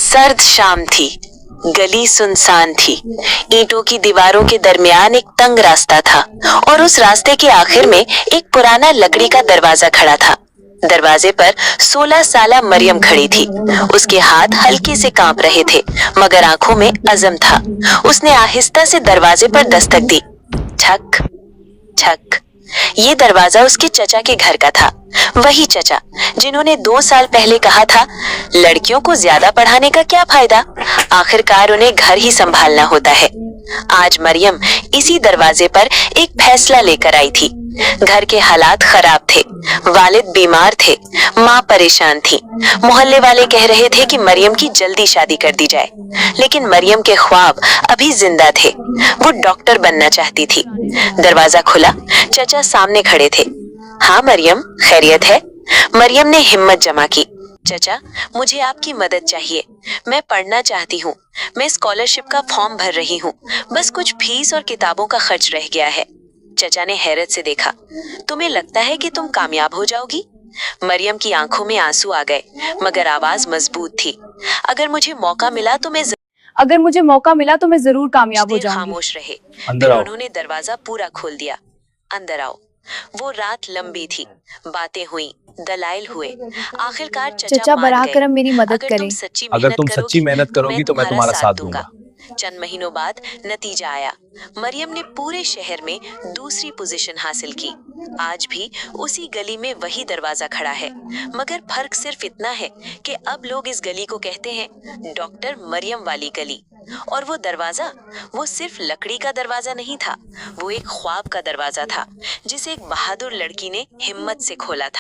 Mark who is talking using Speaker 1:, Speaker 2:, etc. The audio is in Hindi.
Speaker 1: सर्द शाम थी। गली सुनसान थी। ईंटों की दीवारों के दरमियान एक तंग रास्ता था और उस रास्ते के आखिर में एक पुराना लकड़ी का दरवाजा खड़ा था। दरवाजे पर 16 साला मरियम खड़ी थी। उसके हाथ हल्के से कांप रहे थे, मगर आंखों में अज़म था। उसने आहिस्ता से दरवाजे पर दस्तक दी। ठक ठक। ये दरवाजा उसके चचा के घर का था। वही चचा जिन्होंने 2 साल पहले कहा था, लड़कियों को ज्यादा पढ़ाने का क्या फायदा, आखिरकार उन्हें घर ही संभालना होता है। आज मरियम इसी दरवाजे पर एक फैसला लेकर आई थी। घर के हालात खराब थे, वालिद बीमार थे, माँ परेशान थी। मोहल्ले वाले कह रहे थे कि मरियम की जल्दी शादी कर दी जाए, लेकिन मरियम के ख्वाब अभी जिंदा थे। वो डॉक्टर बनना चाहती थी। दरवाजा खुला, चचा सामने खड़े थे। हाँ मरियम, खैरियत है? मरियम ने हिम्मत जमा की। चचा, मुझे आपकी मदद चाहिए। मैं पढ़ना चाहती हूँ। मैं स्कॉलरशिप का फॉर्म भर रही हूँ, बस कुछ फीस और किताबों का खर्च रह गया है। चचा ने हैरत से देखा। तुम्हें लगता है कि तुम कामयाब हो जाओगी? मरियम की आंखों में आंसू आ गए, मगर आवाज मजबूत थी। अगर मुझे मौका मिला तो मैं जरूर कामयाब हो जाऊंगी। खामोश रहे। फिर उन्होंने दरवाजा पूरा खोल दिया। अंदर आओ। वो रात लंबी थी, बातें हुई, दलाइल हुए। आखिरकार चचा
Speaker 2: बराह करम मेरी मदद करें।
Speaker 3: अगर तुम सच्ची मेहनत करोगी तो मैं तुम्हारा साथ दूंगा।
Speaker 1: चंद महीनों बाद नतीजा आया। मरियम ने पूरे शहर में दूसरी पोजीशन हासिल की। आज भी उसी गली में वही दरवाजा खड़ा है, मगर फर्क सिर्फ इतना है कि अब लोग इस गली को कहते हैं डॉक्टर मरियम वाली गली। और वो दरवाजा, वो सिर्फ लकड़ी का दरवाजा नहीं था, वो एक ख्वाब का दरवाजा था, जिसे एक बहादुर लड़की ने हिम्मत से खोला था।